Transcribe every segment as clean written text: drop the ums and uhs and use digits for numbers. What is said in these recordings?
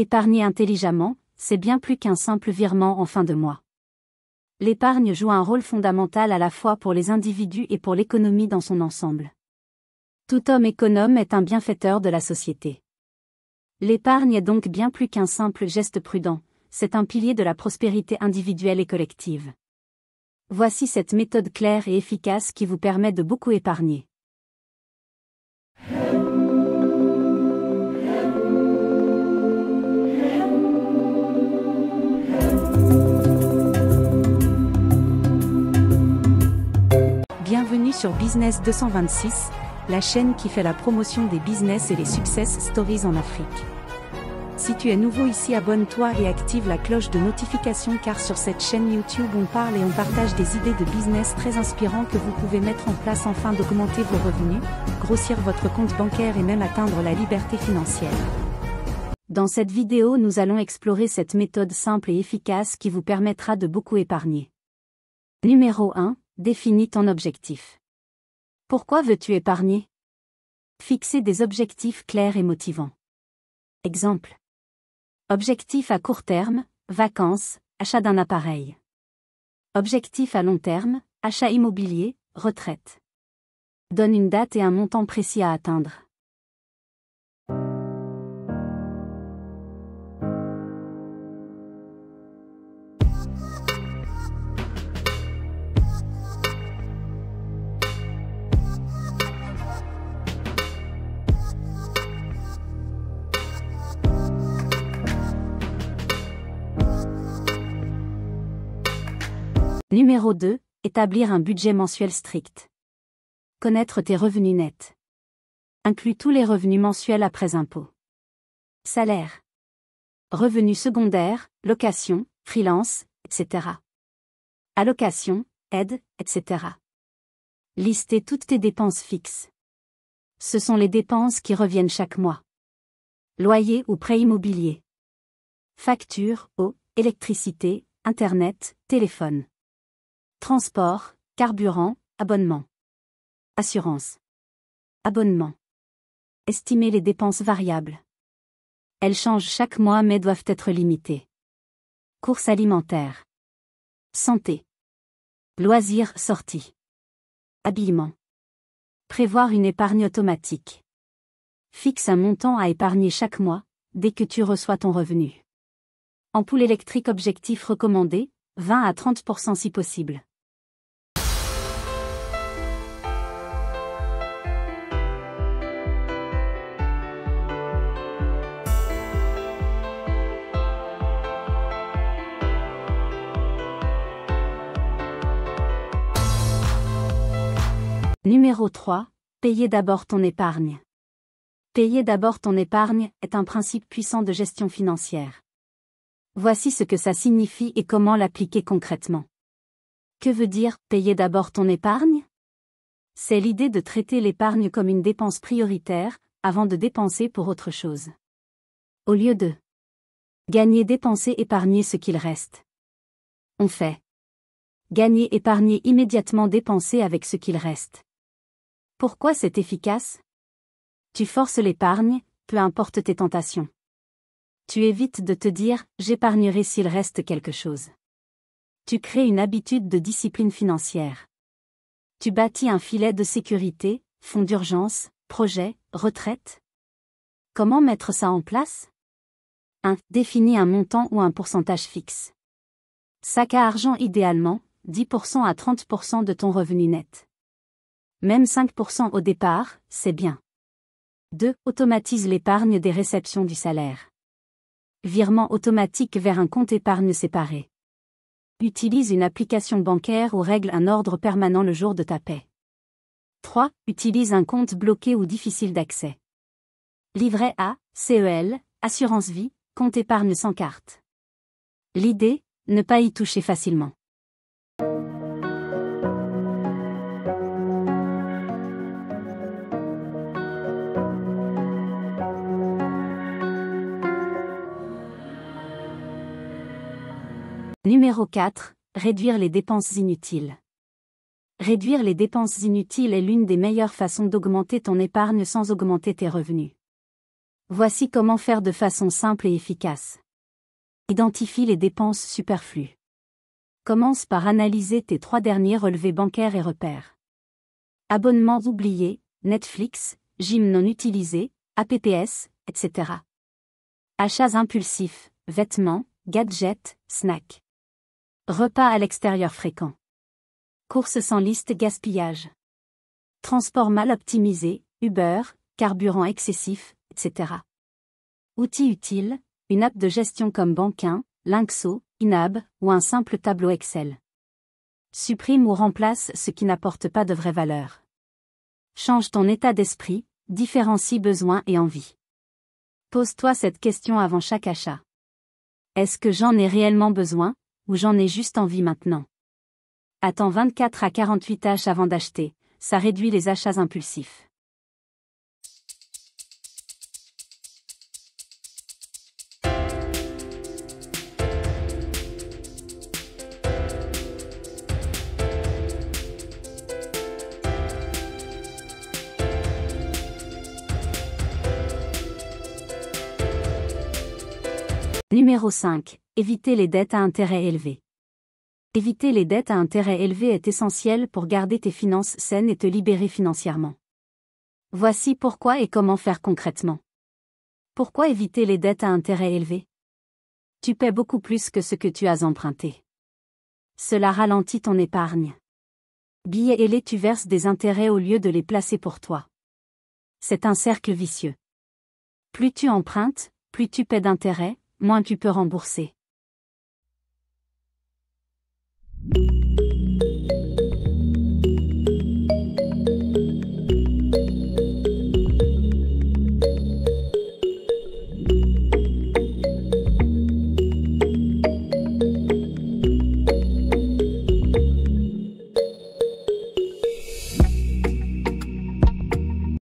Épargner intelligemment, c'est bien plus qu'un simple virement en fin de mois. L'épargne joue un rôle fondamental à la fois pour les individus et pour l'économie dans son ensemble. Tout homme économe est un bienfaiteur de la société. L'épargne est donc bien plus qu'un simple geste prudent, c'est un pilier de la prospérité individuelle et collective. Voici cette méthode claire et efficace qui vous permet de beaucoup épargner. Bienvenue sur Business 226, la chaîne qui fait la promotion des business et les success stories en Afrique. Si tu es nouveau ici, abonne-toi et active la cloche de notification car sur cette chaîne YouTube on parle et on partage des idées de business très inspirantes que vous pouvez mettre en place afin d'augmenter vos revenus, grossir votre compte bancaire et même atteindre la liberté financière. Dans cette vidéo, nous allons explorer cette méthode simple et efficace qui vous permettra de beaucoup épargner. Numéro 1. Définis ton objectif. Pourquoi veux-tu épargner? Fixer des objectifs clairs et motivants. Exemple. Objectif à court terme, vacances, achat d'un appareil. Objectif à long terme, achat immobilier, retraite. Donne une date et un montant précis à atteindre. Numéro 2. Établir un budget mensuel strict. Connaître tes revenus nets. Inclus tous les revenus mensuels après impôt. Salaire. Revenus secondaires, location, freelance, etc. Allocation, aide, etc. Lister toutes tes dépenses fixes. Ce sont les dépenses qui reviennent chaque mois. Loyer ou prêt immobilier. Facture, eau, électricité, internet, téléphone. Transport, carburant, abonnement. Assurance. Abonnement. Estimer les dépenses variables. Elles changent chaque mois mais doivent être limitées. Courses alimentaires. Santé. Loisirs, sorties. Habillement. Prévoir une épargne automatique. Fixe un montant à épargner chaque mois, dès que tu reçois ton revenu. Ampoule électrique objectif recommandé, 20 à 30% si possible. Numéro 3. Payer d'abord ton épargne. Payer d'abord ton épargne est un principe puissant de gestion financière. Voici ce que ça signifie et comment l'appliquer concrètement. Que veut dire « payer d'abord ton épargne » ? C'est l'idée de traiter l'épargne comme une dépense prioritaire, avant de dépenser pour autre chose. Au lieu de gagner, dépenser, épargner ce qu'il reste. On fait gagner, épargner immédiatement, dépenser avec ce qu'il reste. Pourquoi c'est efficace? Tu forces l'épargne, peu importe tes tentations. Tu évites de te dire « j'épargnerai s'il reste quelque chose ». Tu crées une habitude de discipline financière. Tu bâtis un filet de sécurité, fonds d'urgence, projet, retraite. Comment mettre ça en place? 1. Définis un montant ou un pourcentage fixe. Sac à argent idéalement, 10% à 30% de ton revenu net. Même 5% au départ, c'est bien. 2. Automatise l'épargne des réceptions du salaire. Virement automatique vers un compte épargne séparé. Utilise une application bancaire ou règle un ordre permanent le jour de ta paie. 3. Utilise un compte bloqué ou difficile d'accès. Livret A, CEL, assurance vie, compte épargne sans carte. L'idée, ne pas y toucher facilement. Numéro 4. Réduire les dépenses inutiles. Réduire les dépenses inutiles est l'une des meilleures façons d'augmenter ton épargne sans augmenter tes revenus. Voici comment faire de façon simple et efficace. Identifie les dépenses superflues. Commence par analyser tes 3 derniers relevés bancaires et repères. Abonnements oubliés, Netflix, gym non utilisé, APPS, etc. Achats impulsifs, vêtements, gadgets, snacks. Repas à l'extérieur fréquents. Courses sans liste gaspillage. Transport mal optimisé, Uber, carburant excessif, etc. Outils utiles, une app de gestion comme Bankin, Linkso, Inab, ou un simple tableau Excel. Supprime ou remplace ce qui n'apporte pas de vraie valeur. Change ton état d'esprit, différencie besoins et envie. Pose-toi cette question avant chaque achat. Est-ce que j'en ai réellement besoin, ou j'en ai juste envie maintenant? Attends 24 à 48 heures avant d'acheter, ça réduit les achats impulsifs. Numéro 5. Éviter les dettes à intérêt élevé. Éviter les dettes à intérêt élevé est essentiel pour garder tes finances saines et te libérer financièrement. Voici pourquoi et comment faire concrètement. Pourquoi éviter les dettes à intérêt élevé? Tu paies beaucoup plus que ce que tu as emprunté. Cela ralentit ton épargne. Billets ailés, tu verses des intérêts au lieu de les placer pour toi. C'est un cercle vicieux. Plus tu empruntes, plus tu paies d'intérêts, moins tu peux rembourser.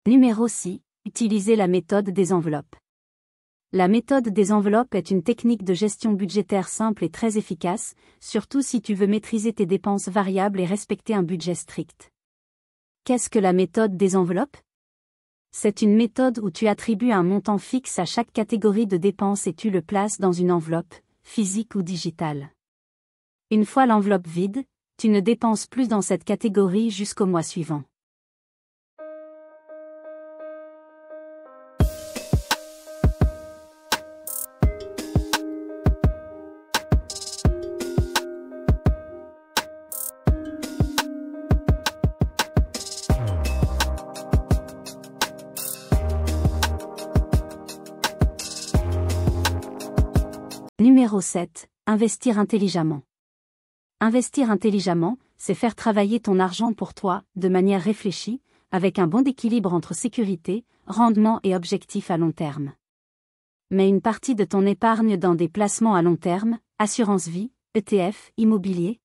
Numéro 6. Utiliser la méthode des enveloppes. La méthode des enveloppes est une technique de gestion budgétaire simple et très efficace, surtout si tu veux maîtriser tes dépenses variables et respecter un budget strict. Qu'est-ce que la méthode des enveloppes? C'est une méthode où tu attribues un montant fixe à chaque catégorie de dépenses et tu le places dans une enveloppe, physique ou digitale. Une fois l'enveloppe vide, tu ne dépenses plus dans cette catégorie jusqu'au mois suivant. Numéro 7. Investir intelligemment. Investir intelligemment, c'est faire travailler ton argent pour toi, de manière réfléchie, avec un bon équilibre entre sécurité, rendement et objectif à long terme. Mets une partie de ton épargne dans des placements à long terme, assurance vie, ETF, immobilier.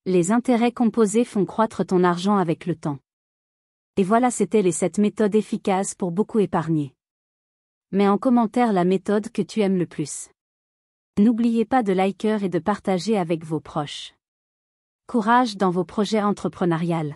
Les intérêts composés font croître ton argent avec le temps. Et voilà, c'était les 7 méthodes efficaces pour beaucoup épargner. Mets en commentaire la méthode que tu aimes le plus. N'oubliez pas de liker et de partager avec vos proches. Courage dans vos projets entrepreneuriales.